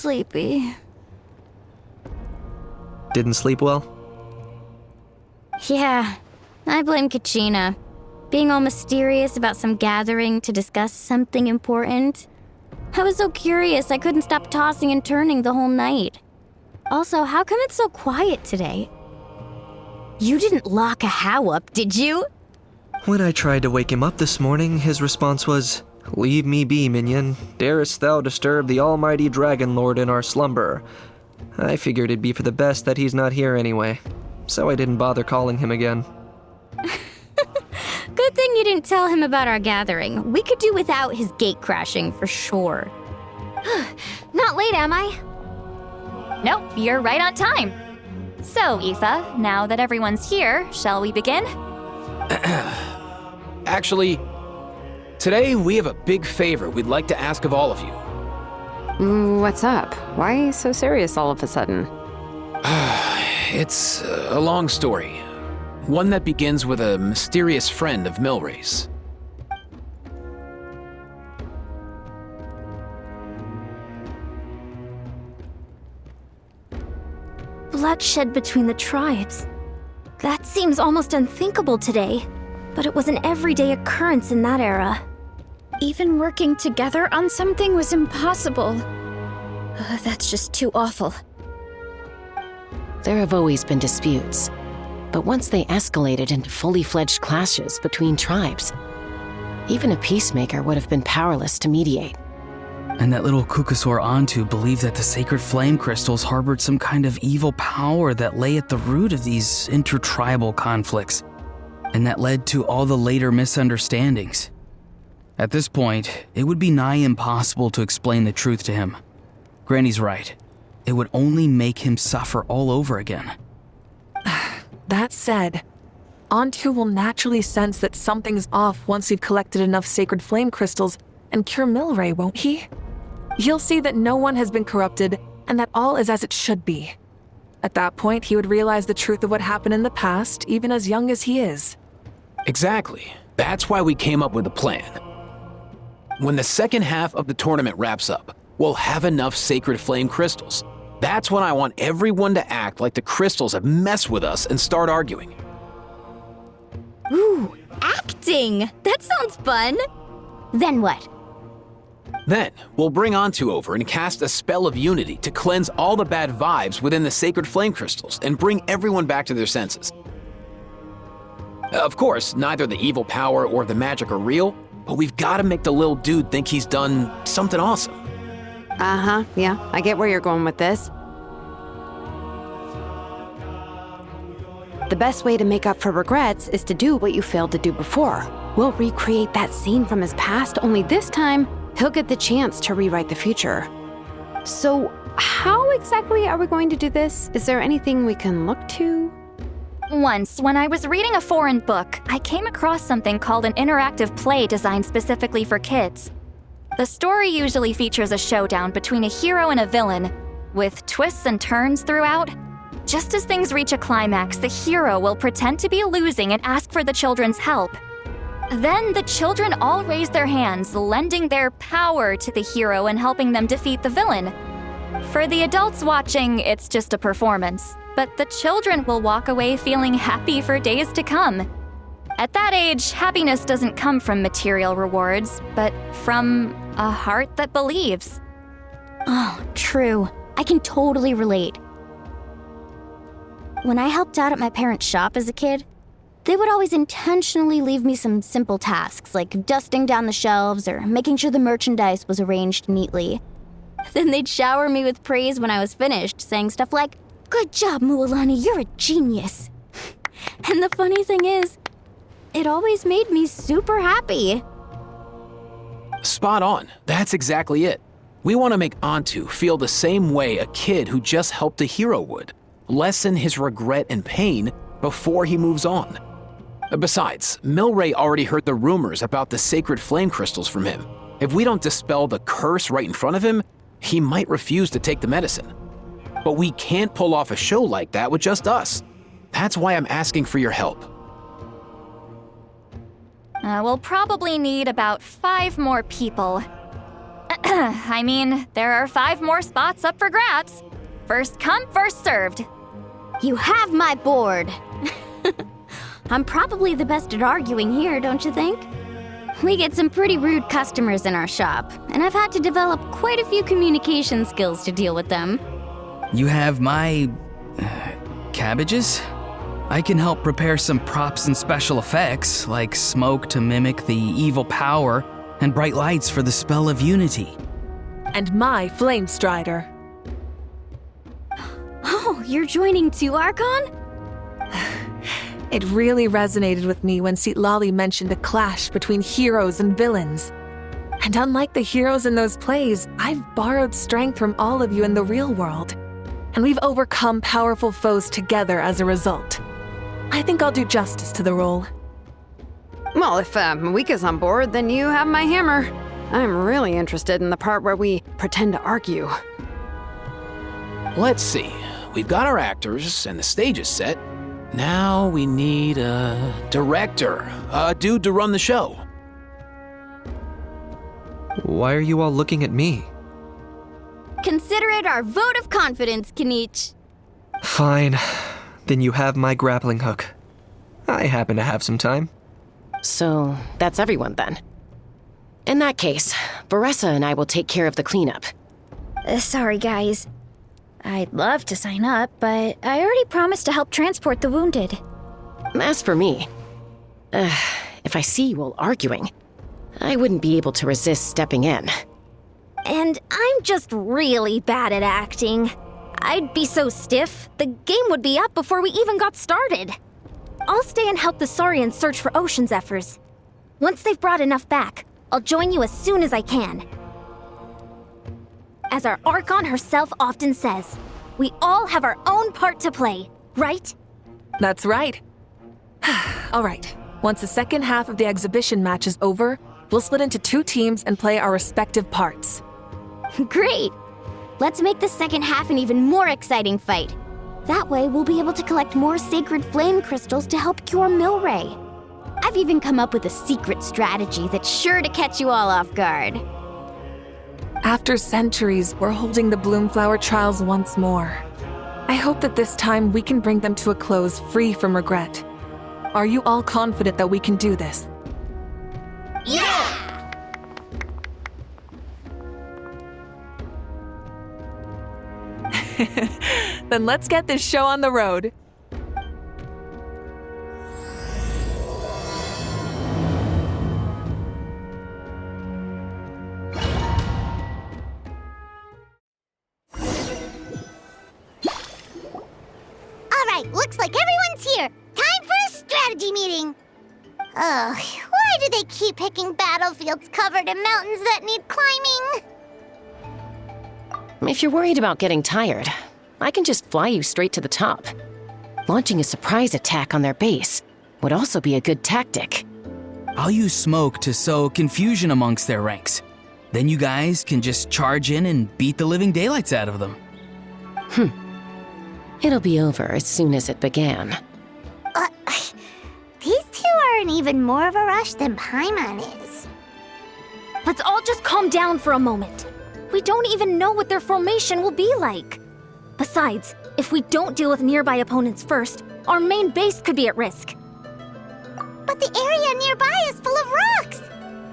sleepy. Didn't sleep well? Yeah, I blame Kachina. Being all mysterious about some gathering to discuss something important. I was so curious I couldn't stop tossing and turning the whole night. Also, how come it's so quiet today? You didn't lock a How up, did you? When I tried to wake him up this morning, his response was, "Leave me be, minion. Darest thou disturb the almighty Dragon Lord in our slumber?" I figured it'd be for the best that he's not here anyway, so I didn't bother calling him again. Good thing you didn't tell him about our gathering. We could do without his gate crashing for sure. Not late, am I? Nope, you're right on time. So, Aoife, now that everyone's here, shall we begin? Actually, today we have a big favor we'd like to ask of all of you. What's up? Why so serious all of a sudden? It's a long story. One that begins with a mysterious friend of Milray's. Bloodshed between the tribes. That seems almost unthinkable today, but it was an everyday occurrence in that era. Even working together on something was impossible. That's just too awful. There have always been disputes, but once they escalated into fully fledged clashes between tribes, even a peacemaker would have been powerless to mediate. And that little Kukusor Antu believed that the sacred flame crystals harbored some kind of evil power that lay at the root of these intertribal conflicts, and that led to all the later misunderstandings. At this point, it would be nigh impossible to explain the truth to him. Granny's right. It would only make him suffer all over again. That said, Antu will naturally sense that something's off once we've collected enough sacred flame crystals and cure Milray, won't he? He'll see that no one has been corrupted and that all is as it should be. At that point, he would realize the truth of what happened in the past, even as young as he is. Exactly. That's why we came up with a plan. When the second half of the tournament wraps up, we'll have enough sacred flame crystals. That's when I want everyone to act like the crystals have messed with us and start arguing. Ooh, acting! That sounds fun! Then what? Then, we'll bring Antu over and cast a spell of unity to cleanse all the bad vibes within the sacred flame crystals and bring everyone back to their senses. Of course, neither the evil power or the magic are real, but we've got to make the little dude think he's done something awesome. Yeah, I get where you're going with this. The best way to make up for regrets is to do what you failed to do before. We'll recreate that scene from his past, only this time, he'll get the chance to rewrite the future. So, how exactly are we going to do this? Is there anything we can look to? Once, when I was reading a foreign book, I came across something called an interactive play designed specifically for kids. The story usually features a showdown between a hero and a villain, with twists and turns throughout. Just as things reach a climax, the hero will pretend to be losing and ask for the children's help. Then the children all raise their hands, lending their power to the hero and helping them defeat the villain. For the adults watching, it's just a performance, but the children will walk away feeling happy for days to come. At that age, happiness doesn't come from material rewards, but from a heart that believes. Oh, true. I can totally relate. When I helped out at my parents' shop as a kid, they would always intentionally leave me some simple tasks like dusting down the shelves or making sure the merchandise was arranged neatly. Then they'd shower me with praise when I was finished, saying stuff like, "Good job, Mualani, you're a genius." And the funny thing is, it always made me super happy. Spot on. That's exactly it. We want to make Antu feel the same way a kid who just helped a hero would. Lessen his regret and pain before he moves on. Besides, Milray already heard the rumors about the sacred flame crystals from him. If we don't dispel the curse right in front of him, he might refuse to take the medicine. But we can't pull off a show like that with just us. That's why I'm asking for your help. We'll probably need about 5 more people. I mean, there are 5 more spots up for grabs. First come, first served. You have my board. I'm probably the best at arguing here, don't you think? We get some pretty rude customers in our shop, and I've had to develop quite a few communication skills to deal with them. You have my... cabbages? I can help prepare some props and special effects, like smoke to mimic the evil power, and bright lights for the spell of unity. And my Flame Strider. Oh, you're joining too, Archon? It really resonated with me when Citlali mentioned a clash between heroes and villains. And unlike the heroes in those plays, I've borrowed strength from all of you in the real world. And we've overcome powerful foes together as a result. I think I'll do justice to the role. Well, if Mawika's on board, then you have my hammer. I'm really interested in the part where we pretend to argue. Let's see. We've got our actors and the stage is set. Now we need a director, a dude to run the show. Why are you all looking at me? Consider it our vote of confidence, Kanich. Fine. Then you have my grappling hook. I happen to have some time. So, that's everyone then. In that case, Varessa and I will take care of the cleanup. Sorry, guys. I'd love to sign up, but I already promised to help transport the wounded. As for me, if I see you all arguing, I wouldn't be able to resist stepping in. And I'm just really bad at acting. I'd be so stiff, the game would be up before we even got started. I'll stay and help the Saurians search for Ocean Zephyrs. Once they've brought enough back, I'll join you as soon as I can. As our Archon herself often says, we all have our own part to play, right? That's right. All right, once the second half of the exhibition match is over, we'll split into 2 teams and play our respective parts. Great! Let's make the second half an even more exciting fight. That way, we'll be able to collect more sacred flame crystals to help cure Milray. I've even come up with a secret strategy that's sure to catch you all off guard. After centuries, we're holding the Bloomflower trials once more. I hope that this time we can bring them to a close free from regret. Are you all confident that we can do this? Yeah! Then let's get this show on the road. Alright, looks like everyone's here. Time for a strategy meeting. Ugh, why do they keep picking battlefields covered in mountains that need climbing? If you're worried about getting tired, I can just fly you straight to the top. Launching a surprise attack on their base would also be a good tactic. I'll use smoke to sow confusion amongst their ranks. Then you guys can just charge in and beat the living daylights out of them. It'll be over as soon as it began. These 2 are in even more of a rush than Paimon is. Let's all just calm down for a moment. We don't even know what their formation will be like. Besides, if we don't deal with nearby opponents first, our main base could be at risk. But the area nearby is full of rocks.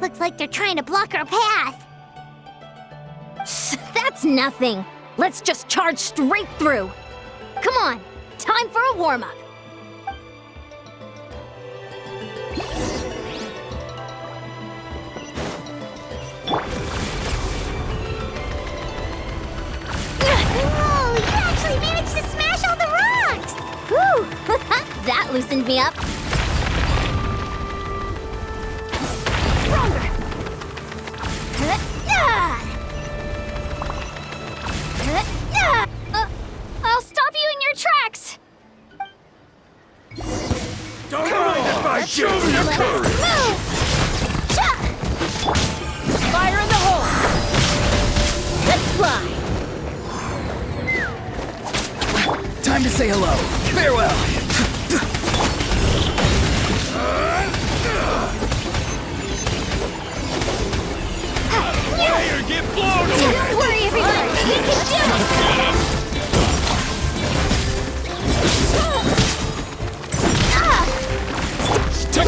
Looks like they're trying to block our path. That's nothing. Let's just charge straight through. Come on, time for a warm-up. Whoa, you actually managed to smash all the rocks! Whew, that loosened me up. Stronger. I'll stop you in your tracks! Don't mind if I show you courage! Move! Fire in the hole. Let's fly. Time to say hello. Farewell. Fire, get blown!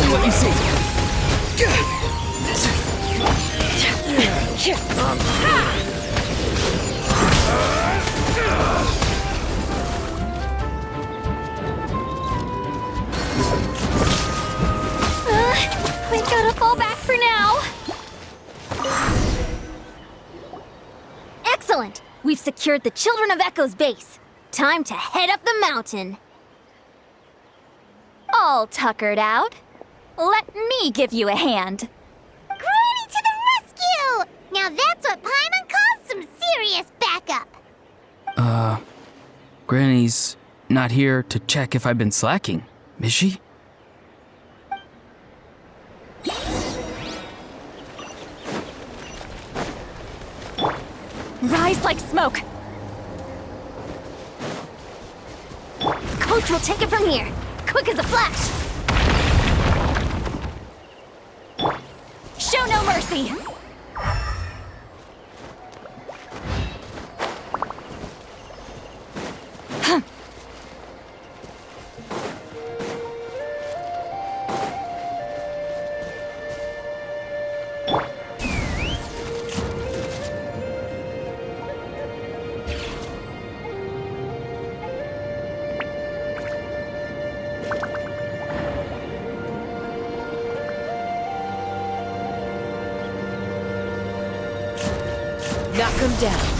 Only what you see. We gotta fall back for now. Excellent! We've secured the Children of Echo's base. Time to head up the mountain. All tuckered out. Let me give you a hand. Granny to the rescue! Now that's what Paimon calls some serious backup. Granny's not here to check if I've been slacking, is she? Rise like smoke. Coach will take it from here. Quick as a flash. Show no mercy. Knock him down.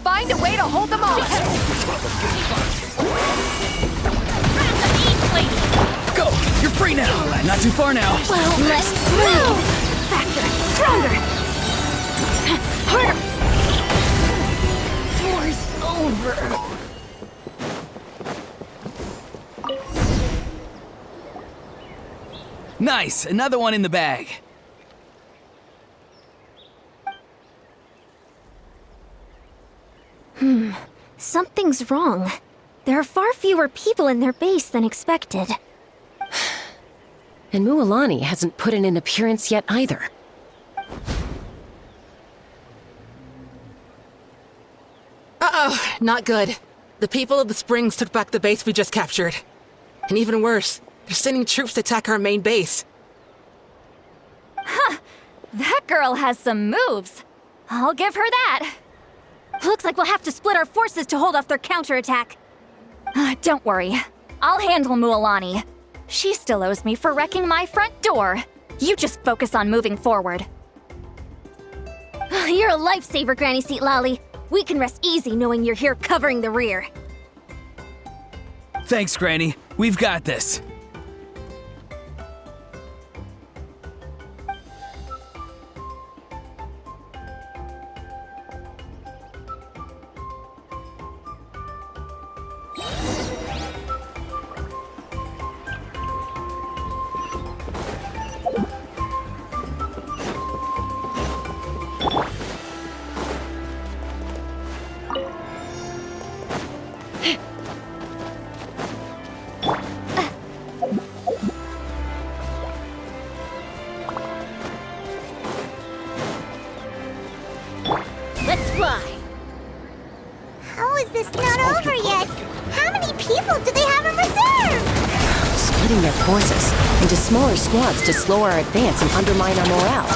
Find a way to hold them off. Go! You're free now! Not too far now. Well, let's move! Faster, stronger! Harder! War's over. Nice! Another one in the bag. Something's wrong. There are far fewer people in their base than expected. And Mualani hasn't put in an appearance yet either. Uh-oh, not good. The people of the Springs took back the base we just captured. And even worse, they're sending troops to attack our main base. That girl has some moves. I'll give her that. Looks like we'll have to split our forces to hold off their counterattack. Don't worry. I'll handle Mualani. She still owes me for wrecking my front door. You just focus on moving forward. You're a lifesaver, Granny Seat Lolly. We can rest easy knowing you're here covering the rear. Thanks, Granny. We've got this. Let's fly. How is this not over yet? How many people do they have in reserve? Splitting their forces into smaller squads to slow our advance and undermine our morale.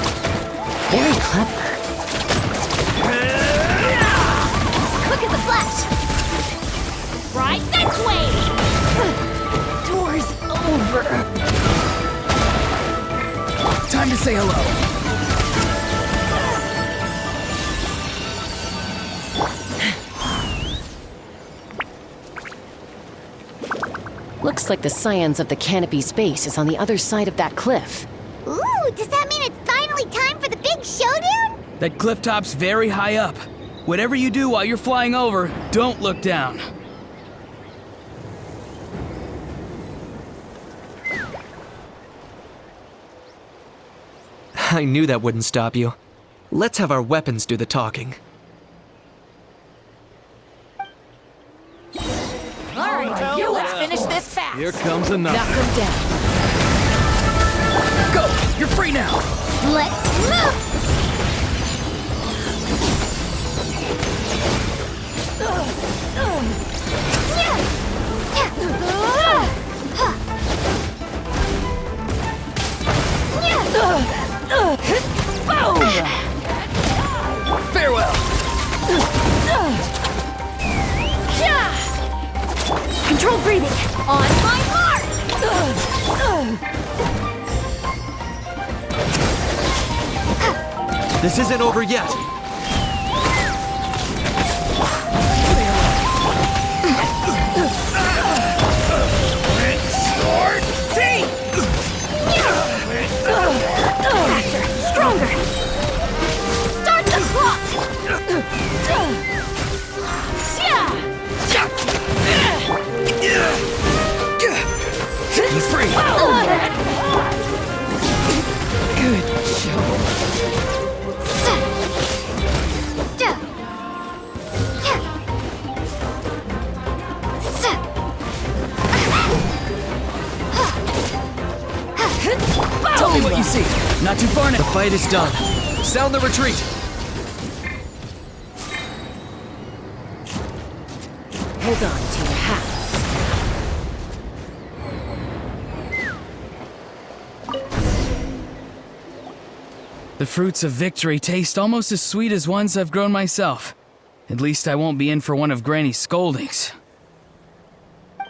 Very clever. Quick as a flash! Right this way! Door's over. Time to say hello. Looks like the Scions of the Canopy's base is on the other side of that cliff. Ooh, does that mean it's finally time for the big showdown? That cliff top's very high up. Whatever you do while you're flying over, don't look down. I knew that wouldn't stop you. Let's have our weapons do the talking. Here comes another. Knock him down. Go! You're free now! Let's move! Farewell! Controlled breathing. On my mark! This isn't over yet. Faster, stronger. Start the clock. He's free! Good job. Tell me what you see. Not too far now. The fight is done. Sound the retreat. Hold on to your hats. The fruits of victory taste almost as sweet as ones I've grown myself. At least I won't be in for one of Granny's scoldings.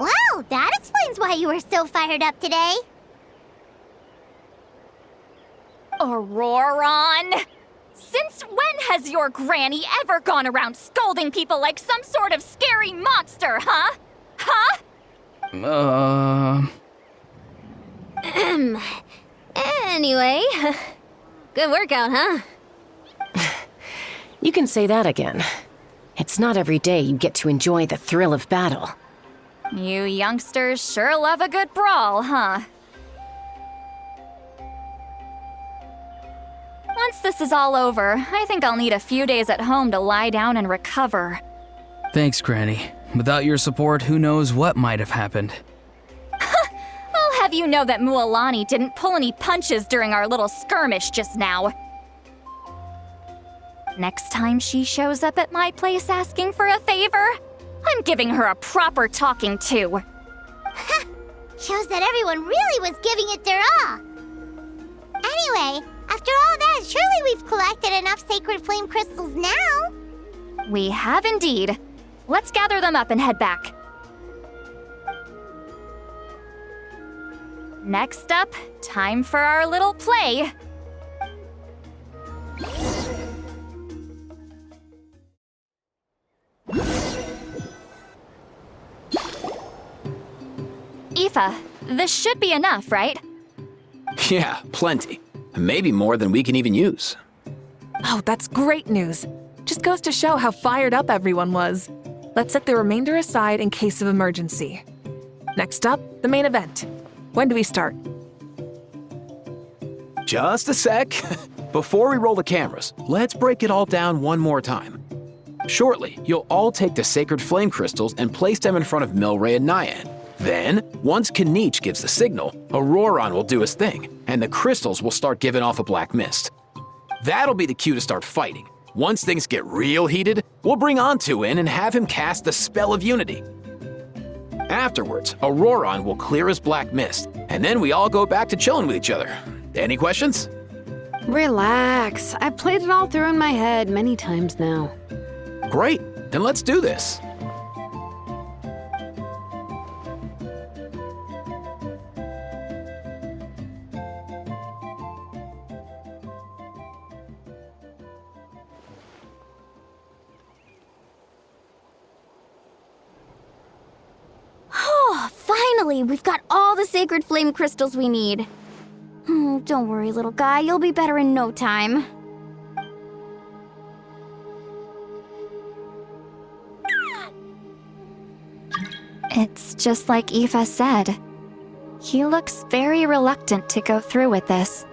Wow, that explains why you were so fired up today. Auroron! Since when has your granny ever gone around scolding people like some sort of scary monster, huh? Huh? Anyway, good workout, huh? You can say that again. It's not every day you get to enjoy the thrill of battle. You youngsters sure love a good brawl, huh? Once this is all over, I think I'll need a few days at home to lie down and recover. Thanks, Granny. Without your support, who knows what might have happened. I'll have you know that Mualani didn't pull any punches during our little skirmish just now. Next time she shows up at my place asking for a favor, I'm giving her a proper talking to. Shows that everyone really was giving it their all. Anyway, after all that, surely we've collected enough sacred flame crystals now. We have indeed. Let's gather them up and head back. Next up, time for our little play. Aoife, this should be enough, right? Yeah, plenty. Maybe more than we can even use. Oh, that's great news. Just goes to show how fired up everyone was. Let's set the remainder aside in case of emergency. Next up, the main event. When do we start? Just a sec. Before we roll the cameras, let's break it all down one more time. Shortly, you'll all take the sacred flame crystals and place them in front of Milray and Nyan. Then, once Kanich gives the signal, Auroron will do his thing, and the crystals will start giving off a black mist. That'll be the cue to start fighting. Once things get real heated, we'll bring Antu in and have him cast the spell of unity. Afterwards, Auroron will clear his black mist, and then we all go back to chilling with each other. Any questions? Relax. I've played it all through in my head many times now. Great, then let's do this. Oh, finally, we've got all the sacred flame crystals we need. Don't worry, little guy, you'll be better in no time. It's just like Aoife said. He looks very reluctant to go through with this.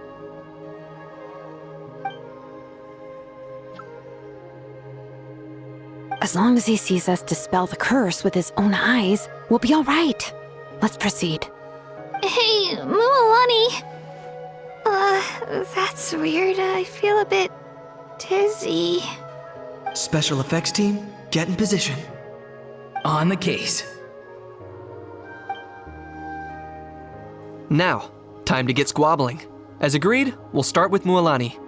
As long as he sees us dispel the curse with his own eyes, we'll be all right. Let's proceed. Hey, Mualani. That's weird. I feel a bit dizzy. Special effects team, get in position. On the case. Now, time to get squabbling. As agreed, we'll start with Mualani.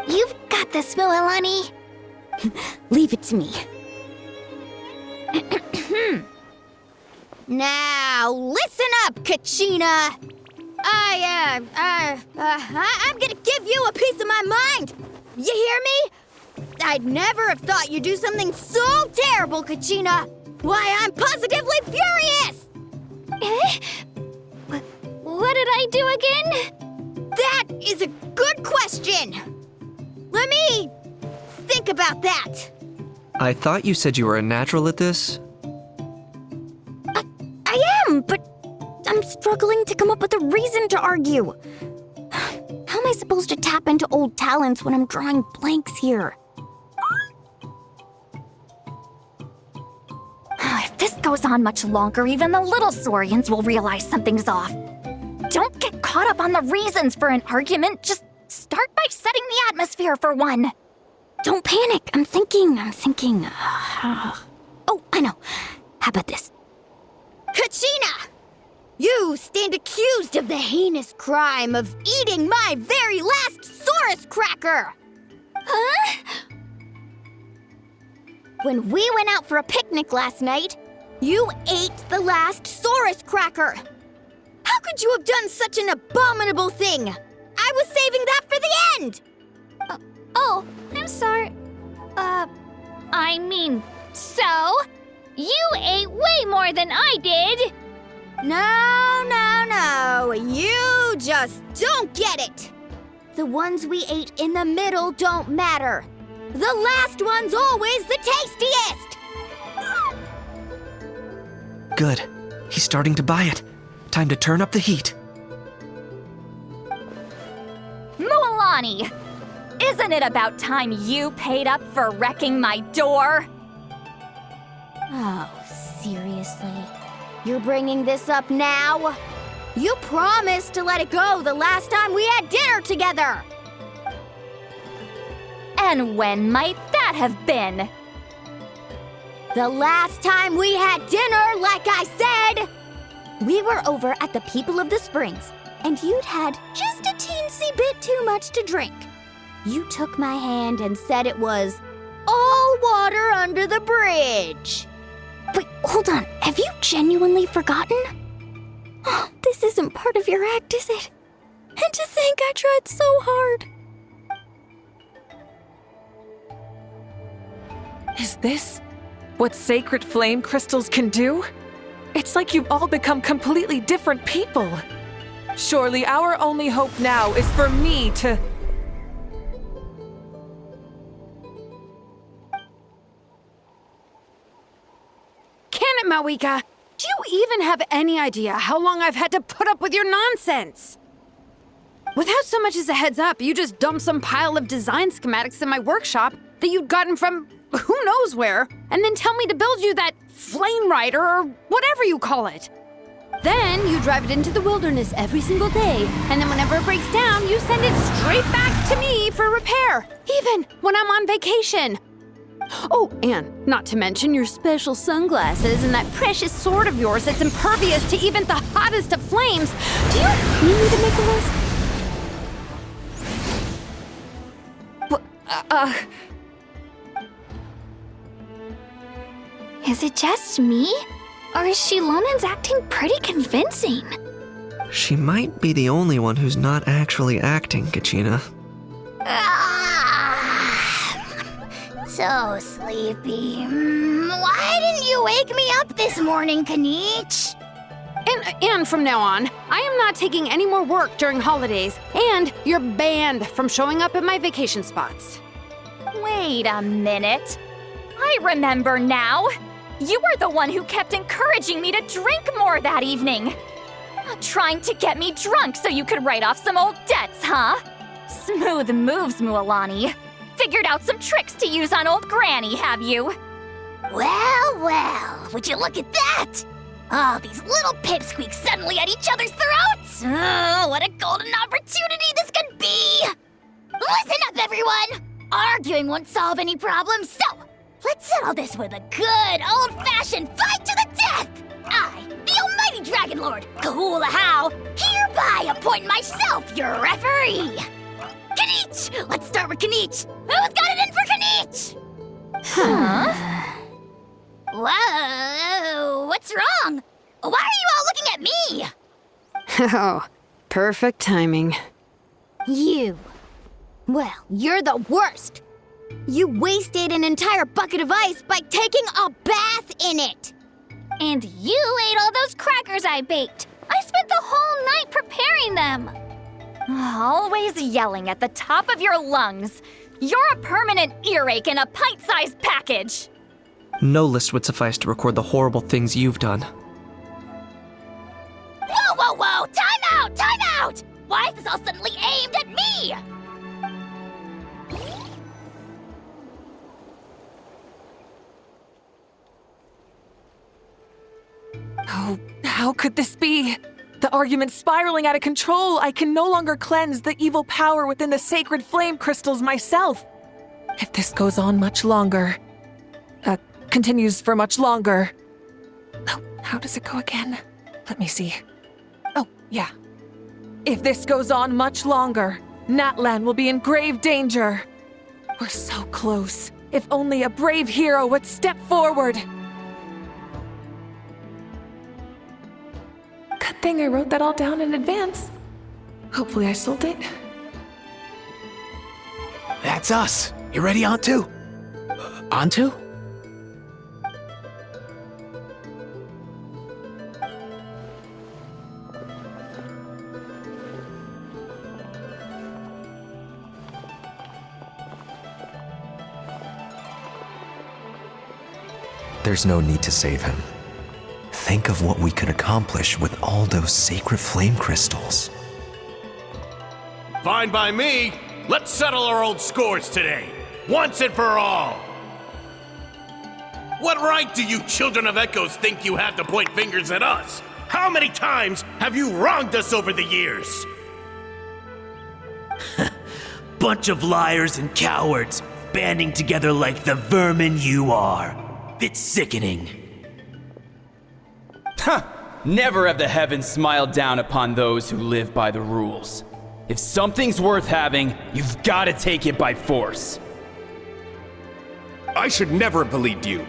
You've got this, Mualani. Leave it to me. Now, listen up, Kachina. I'm gonna give you a piece of my mind. You hear me? I'd never have thought you'd do something so terrible, Kachina. Why, I'm positively furious! What did I do again? That is a good question. Let me think about that. I thought you said you were a natural at this. I am, but I'm struggling to come up with a reason to argue. How am I supposed to tap into old talents when I'm drawing blanks here? If this goes on much longer, even the little Saurians will realize something's off. Don't get caught up on the reasons for an argument. Just start by setting the atmosphere for one. Don't panic. I'm thinking. Oh, I know. How about this? Kachina! You stand accused of the heinous crime of eating my very last Saurus cracker! Huh? When we went out for a picnic last night, you ate the last Saurus cracker! How could you have done such an abominable thing? I was saving that for the end! Oh, I'm sorry. I mean, so? You ate way more than I did! No, you just don't get it! The ones we ate in the middle don't matter. The last one's always the tastiest! Good. He's starting to buy it. Time to turn up the heat. Mualani! Isn't it about time you paid up for wrecking my door? Oh, seriously? You're bringing this up now? You promised to let it go the last time we had dinner together! And when might that have been? The last time we had dinner, like I said! We were over at the People of the Springs, and you'd had just a teensy bit too much to drink. You took my hand and said it was all water under the bridge. Wait, hold on. Have you genuinely forgotten? Oh, this isn't part of your act, is it? And to think I tried so hard. Is this what sacred flame crystals can do? It's like you've all become completely different people. Surely our only hope now is for me to... Can it, Mawika? Do you even have any idea how long I've had to put up with your nonsense? Without so much as a heads up, you just dumped some pile of design schematics in my workshop that you'd gotten from who knows where, and then tell me to build you that flame rider or whatever you call it. Then you drive it into the wilderness every single day, and then whenever it breaks down, you send it straight back to me for repair, even when I'm on vacation. Oh, and not to mention your special sunglasses and that precious sword of yours that's impervious to even the hottest of flames. Do you need me to make a list? Is it just me? Or is Shilonen's acting pretty convincing? She might be the only one who's not actually acting, Kachina. So sleepy. Why didn't you wake me up this morning, Kanich? And from now on, I am not taking any more work during holidays, and you're banned from showing up at my vacation spots. Wait a minute. I remember now. You were the one who kept encouraging me to drink more that evening. Trying to get me drunk so you could write off some old debts, huh? Smooth moves, Mualani. Figured out some tricks to use on old Granny, have you? Well, well, would you look at that? Oh, these little pipsqueaks suddenly at each other's throats! Oh, what a golden opportunity this could be! Listen up, everyone! Arguing won't solve any problems, so let's settle this with a good old-fashioned fight to the death! I, the almighty Dragon Lord, Kahula-How, hereby appoint myself your referee! Kanich! Let's start with Kanich! Who's got it in for Kanich? Huh? Whoa, what's wrong? Why are you all looking at me? Oh, perfect timing. You. Well, you're the worst. You wasted an entire bucket of ice by taking a bath in it. And you ate all those crackers I baked. I spent the whole night preparing them. Always yelling at the top of your lungs. You're a permanent earache in a pint-sized package. No list would suffice to record the horrible things you've done. Whoa, whoa, whoa! Time out! Time out! Why is this all suddenly aimed at me? Oh, how could this be? The argument's spiraling out of control. I can no longer cleanse the evil power within the sacred flame crystals myself. If this goes on much longer, continues for much longer. Oh, how does it go again? Let me see. Oh, yeah. If this goes on much longer, Natlan will be in grave danger. We're so close. If only a brave hero would step forward. Good thing I wrote that all down in advance. Hopefully I sold it. That's us. You ready, Antu? Antu? There's no need to save him. Think of what we could accomplish with all those sacred flame crystals. Fine by me. Let's settle our old scores today, once and for all. What right do you children of Echoes think you have to point fingers at us? How many times have you wronged us over the years? Bunch of liars and cowards, banding together like the vermin you are. It's sickening. Huh! Never have the heavens smiled down upon those who live by the rules. If something's worth having, you've got to take it by force. I should never have believed you.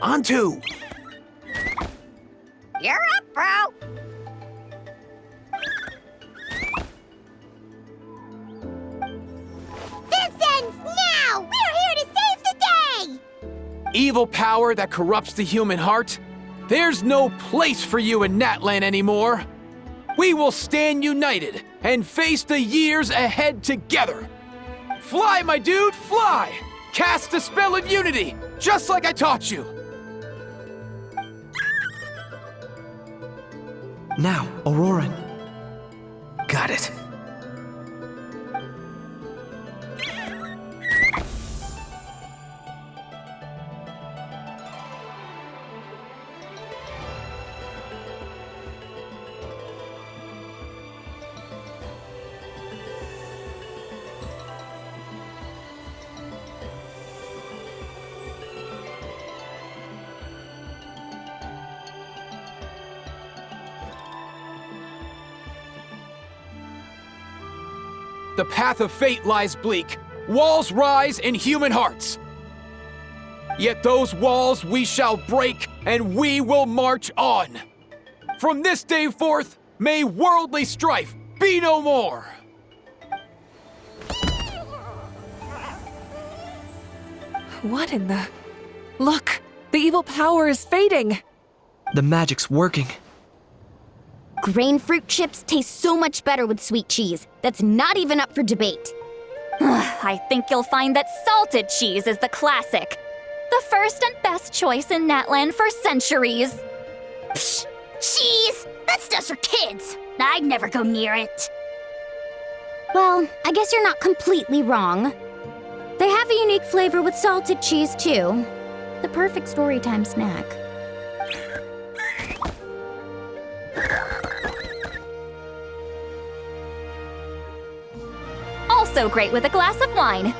Antu! You're up, bro. This ends now. We're here to save the day. Evil power that corrupts the human heart? There's no place for you in Natlan anymore. We will stand united and face the years ahead together. Fly, my dude, fly! Cast the spell of unity, just like I taught you. Now, Auroran. Got it. The path of fate lies bleak. Walls rise in human hearts. Yet those walls we shall break, and we will march on. From this day forth, may worldly strife be no more. What in the... Look, The evil power is fading. The magic's working. Grain fruit chips taste so much better with sweet cheese. That's not even up for debate. I think you'll find that salted cheese is the classic. The first and best choice in Natland for centuries. Psh, cheese! That stuff's for kids. I'd never go near it. Well, I guess you're not completely wrong. They have a unique flavor with salted cheese, too. The perfect storytime snack. Also great with a glass of wine.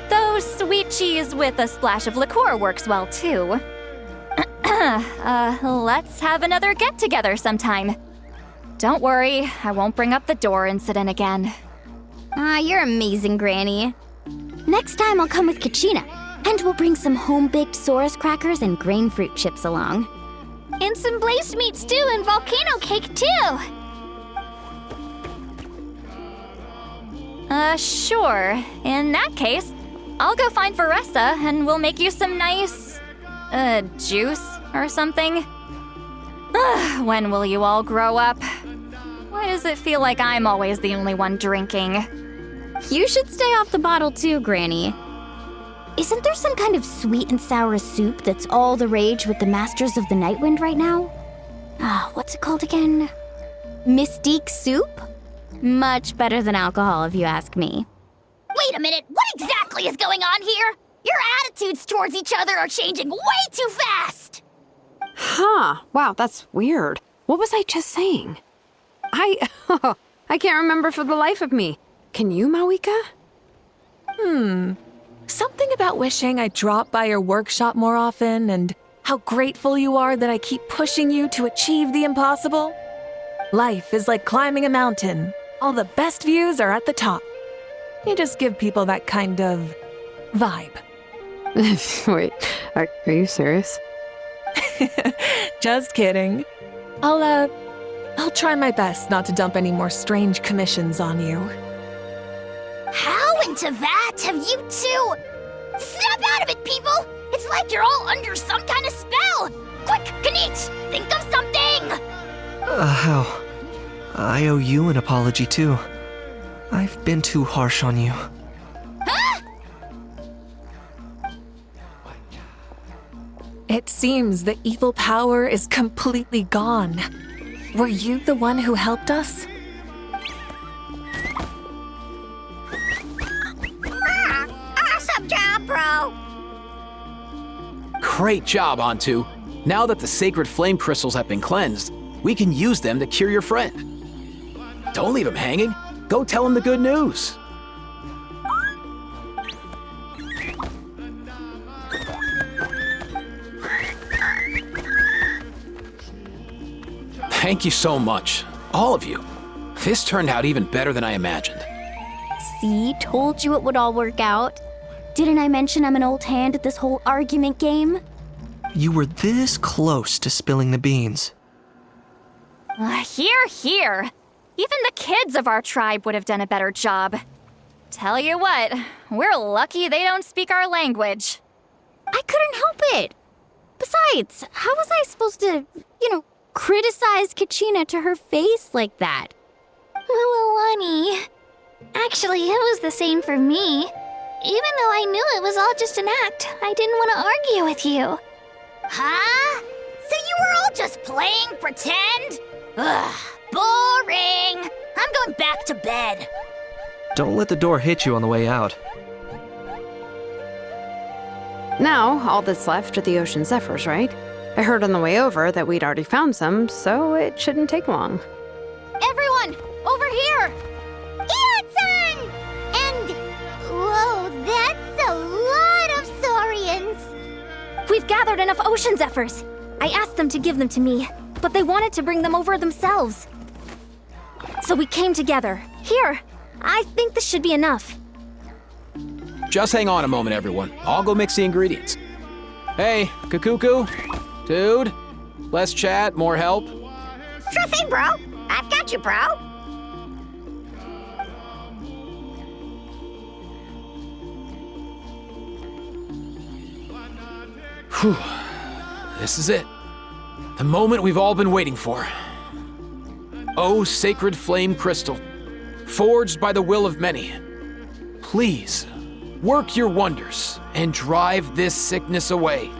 Though sweet cheese with a splash of liqueur works well, too. Let's have another get-together sometime. Don't worry, I won't bring up the door incident again. You're amazing, Granny. Next time I'll come with Kachina, and we'll bring some home-baked Saurus crackers and grain fruit chips along. And some blazed meat stew and volcano cake, too. Sure. In that case, I'll go find Varessa and we'll make you some nice, juice or something. When will you all grow up? Why does it feel like I'm always the only one drinking? You should stay off the bottle too, Granny. Isn't there some kind of sweet and sour soup that's all the rage with the Masters of the Nightwind right now? What's it called again? Mystique soup? Much better than alcohol, if you ask me. Wait a minute, what exactly is going on here? Your attitudes towards each other are changing way too fast! Huh. Wow, that's weird. What was I just saying? I can't remember for the life of me. Can you, Mawika? Something about wishing I dropped by your workshop more often and how grateful you are that I keep pushing you to achieve the impossible. Life is like climbing a mountain. All the best views are at the top. You just give people that kind of vibe. Wait, are you serious? Just kidding. I'll try my best not to dump any more strange commissions on you. How into that have you two? Snap out of it, people! It's like you're all under some kind of spell! Quick, Kanich, think of something! How? I owe you an apology, too. I've been too harsh on you. Huh? It seems the evil power is completely gone. Were you the one who helped us? Awesome job, bro! Great job, Antu. Now that the sacred flame crystals have been cleansed, we can use them to cure your friend. Don't leave him hanging. Go tell him the good news. Thank you so much, all of you. This turned out even better than I imagined. See, told you it would all work out. Didn't I mention I'm an old hand at this whole argument game? You were this close to spilling the beans. Here. Even the kids of our tribe would have done a better job. Tell you what, we're lucky they don't speak our language. I couldn't help it. Besides, how was I supposed to, criticize Kachina to her face like that? Well, honey, actually, it was the same for me. Even though I knew it was all just an act, I didn't want to argue with you. Huh? So you were all just playing pretend? Ugh, boring! I'm going back to bed. Don't let the door hit you on the way out. Now, all that's left are the ocean zephyrs, right? I heard on the way over that we'd already found some, so it shouldn't take long. Everyone, over here! Ian-san! And, whoa, that's a lot of saurians. We've gathered enough ocean zephyrs. I asked them to give them to me, but they wanted to bring them over themselves. So we came together. Here, I think this should be enough. Just hang on a moment, everyone. I'll go mix the ingredients. Hey, Kakuku, dude, less chat, more help. Sure thing, bro. I've got you, bro. Whew. This is it. The moment we've all been waiting for. O sacred flame crystal, forged by the will of many, please work your wonders and drive this sickness away.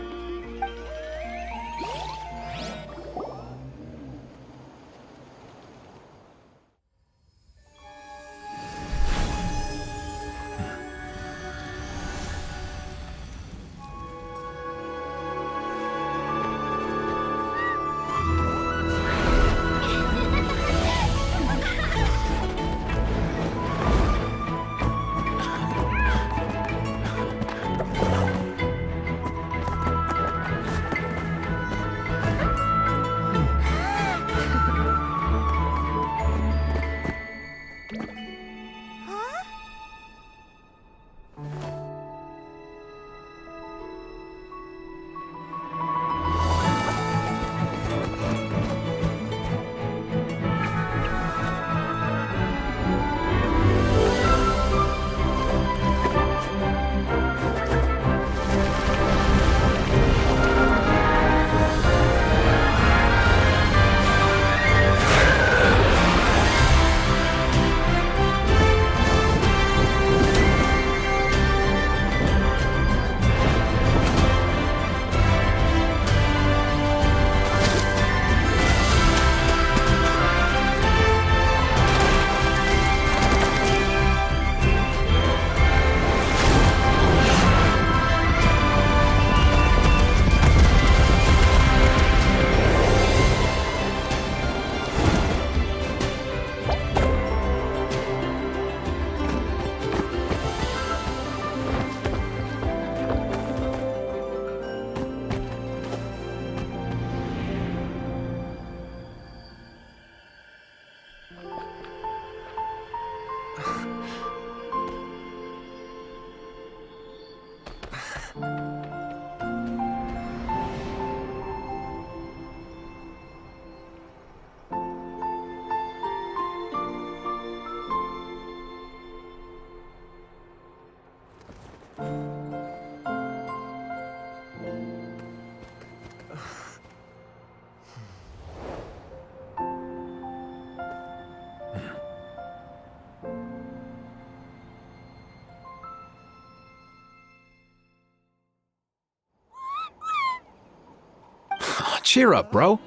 Cheer up, bro.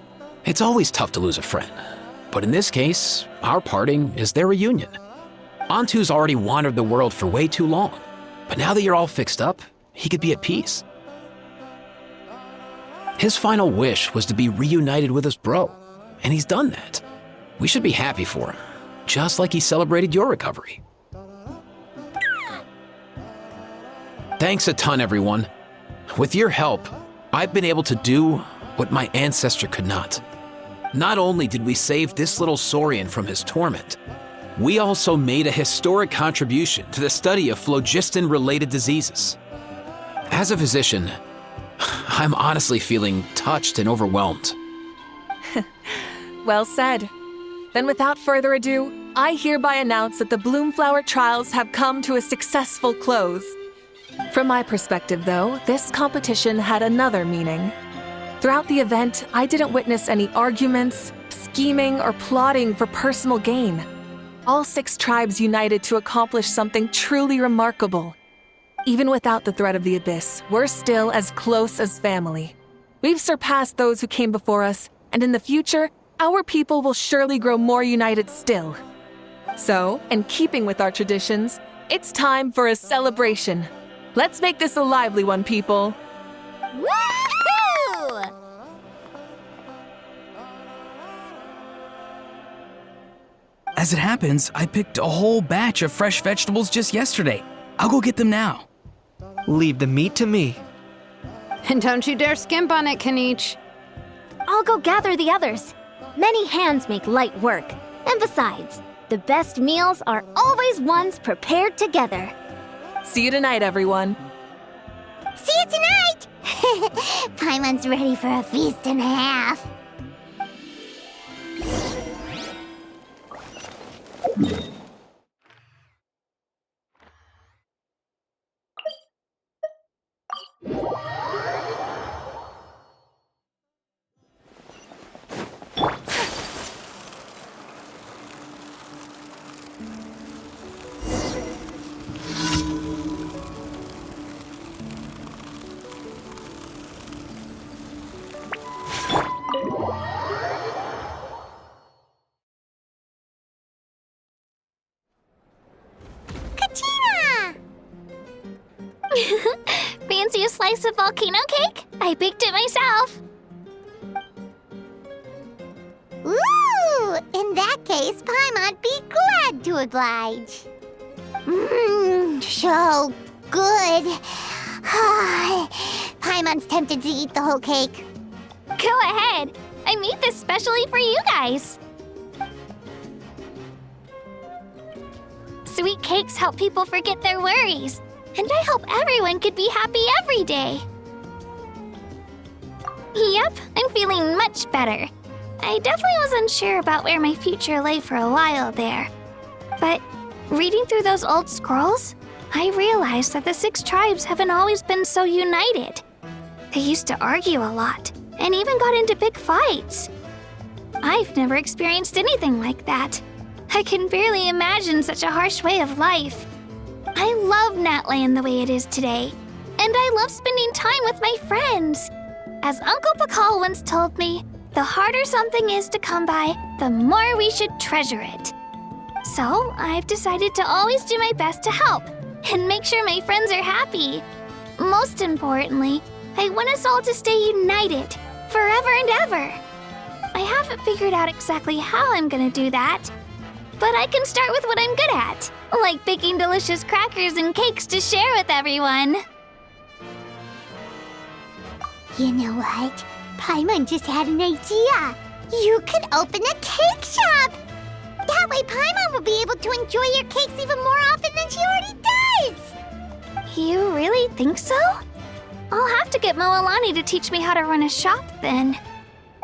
It's always tough to lose a friend. But in this case, our parting is their reunion. Antu's already wandered the world for way too long. But now that you're all fixed up, he could be at peace. His final wish was to be reunited with his bro, and he's done that. We should be happy for him, just like he celebrated your recovery. Thanks a ton, everyone. With your help, I've been able to do what my ancestor could not. Not only did we save this little Saurian from his torment, we also made a historic contribution to the study of phlogiston-related diseases. As a physician, I'm honestly feeling touched and overwhelmed. Well said. Then without further ado, I hereby announce that the Bloomflower trials have come to a successful close. From my perspective, though, this competition had another meaning. Throughout the event, I didn't witness any arguments, scheming, or plotting for personal gain. All 6 tribes united to accomplish something truly remarkable. Even without the threat of the Abyss, we're still as close as family. We've surpassed those who came before us, and in the future, our people will surely grow more united still. So, in keeping with our traditions, it's time for a celebration. Let's make this a lively one, people. Woohoo! As it happens, I picked a whole batch of fresh vegetables just yesterday. I'll go get them now. Leave the meat to me. And don't you dare skimp on it, Kanich. I'll go gather the others. Many hands make light work. And besides, the best meals are always ones prepared together. See you tonight, everyone. See you tonight! Paimon's ready for a feast and a half. Fancy a slice of volcano cake? I baked it myself. Ooh! In that case, Paimon'd be glad to oblige. Mmm, so good. Paimon's tempted to eat the whole cake. Go ahead. I made this specially for you guys. Sweet cakes help people forget their worries. And I hope everyone could be happy every day. Yep, I'm feeling much better. I definitely was unsure about where my future lay for a while there. But reading through those old scrolls, I realized that the 6 tribes haven't always been so united. They used to argue a lot, and even got into big fights. I've never experienced anything like that. I can barely imagine such a harsh way of life. I love Natland the way it is today, and I love spending time with my friends. As Uncle Pakal once told me, the harder something is to come by, the more we should treasure it. So I've decided to always do my best to help and make sure my friends are happy. Most importantly, I want us all to stay united forever and ever. I haven't figured out exactly how I'm gonna do that, but I can start with what I'm good at, like baking delicious crackers and cakes to share with everyone. You know what? Paimon just had an idea. You could open a cake shop. That way Paimon will be able to enjoy your cakes even more often than she already does. You really think so? I'll have to get Moalani to teach me how to run a shop then.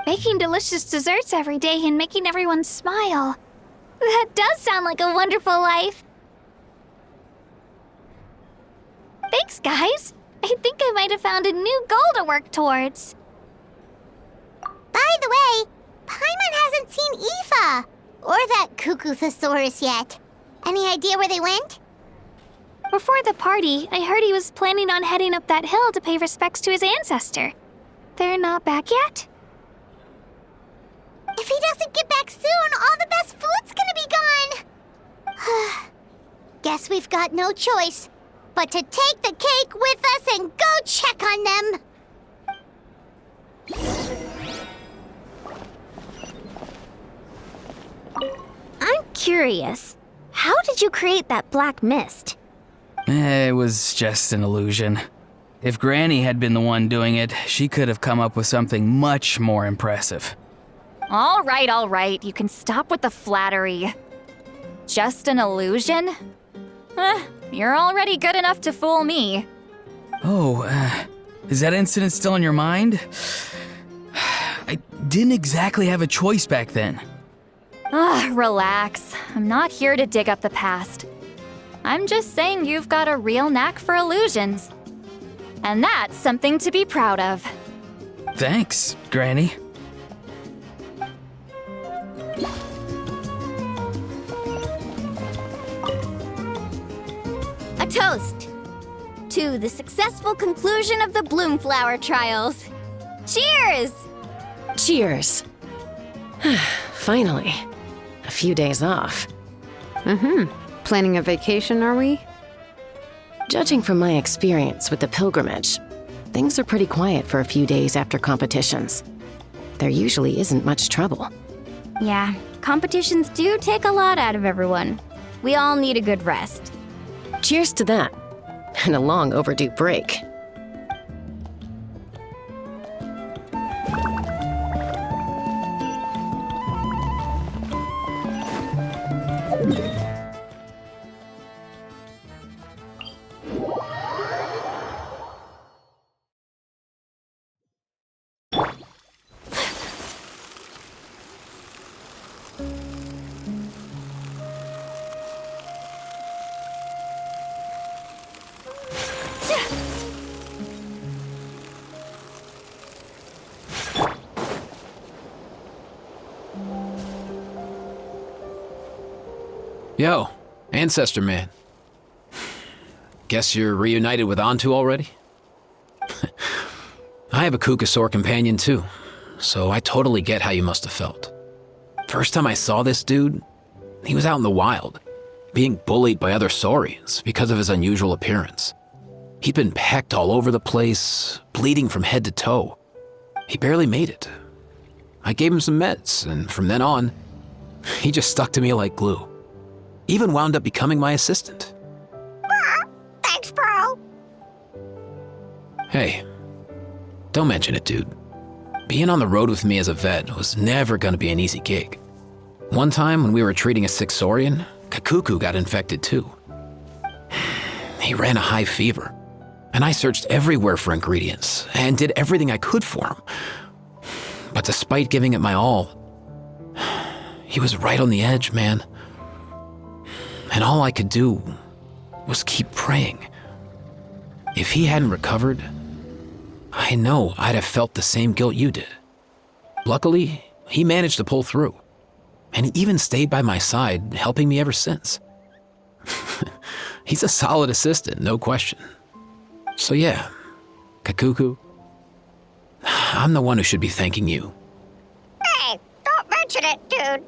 Baking delicious desserts every day and making everyone smile. That does sound like a wonderful life. Thanks, guys. I think I might have found a new goal to work towards. By the way, Paimon hasn't seen Aoife or that Cuckoo-thosaurus yet. Any idea where they went? Before the party, I heard he was planning on heading up that hill to pay respects to his ancestor. They're not back yet? If he doesn't get back soon, all the best food's gonna be gone. Guess we've got no choice but to take the cake with us and go check on them. I'm curious. How did you create that black mist? It was just an illusion. If Granny had been the one doing it, she could have come up with something much more impressive. All right. You can stop with the flattery. Just an illusion? You're already good enough to fool me. Oh, is that incident still in your mind? I didn't exactly have a choice back then. Relax. I'm not here to dig up the past. I'm just saying you've got a real knack for illusions. And that's something to be proud of. Thanks, Granny. A toast to the successful conclusion of the Bloomflower trials. Cheers! Cheers. Finally. A few days off. Planning a vacation, are we? Judging from my experience with the pilgrimage, things are pretty quiet for a few days after competitions. There usually isn't much trouble. Yeah, competitions do take a lot out of everyone. We all need a good rest. Cheers to that, and a long overdue break. Yo, Ancestor Man. Guess you're reunited with Antu already? I have a Kukasaur companion too, so I totally get how you must have felt. First time I saw this dude, he was out in the wild, being bullied by other saurians because of his unusual appearance. He'd been pecked all over the place, bleeding from head to toe. He barely made it. I gave him some meds, and from then on, he just stuck to me like glue. Even wound up becoming my assistant. Thanks, bro. Hey, don't mention it, dude. Being on the road with me as a vet was never gonna be an easy gig. One time when we were treating a sick Saurian, Kakuku got infected too. He ran a high fever, and I searched everywhere for ingredients and did everything I could for him. But despite giving it my all, he was right on the edge, man. And all I could do was keep praying. If he hadn't recovered, I know I'd have felt the same guilt you did. Luckily, he managed to pull through, and he even stayed by my side, helping me ever since. He's a solid assistant, no question. So yeah, Kakuku, I'm the one who should be thanking you. Hey, don't mention it, dude.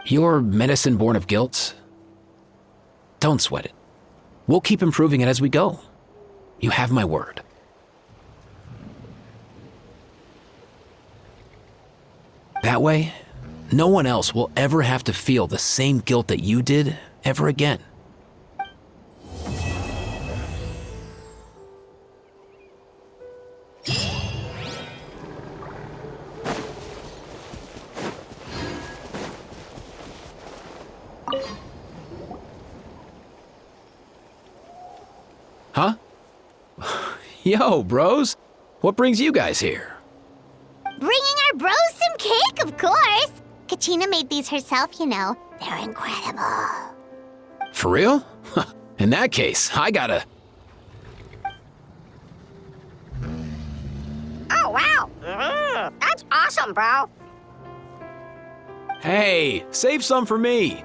Your medicine born of guilt? Don't sweat it. We'll keep improving it as we go. You have my word. That way, no one else will ever have to feel the same guilt that you did ever again. Huh? Yo, bros. What brings you guys here? Bringing our bros some cake, of course. Kachina made these herself, you know. They're incredible. For real? In that case, I gotta... Oh, wow. That's awesome, bro. Hey, save some for me.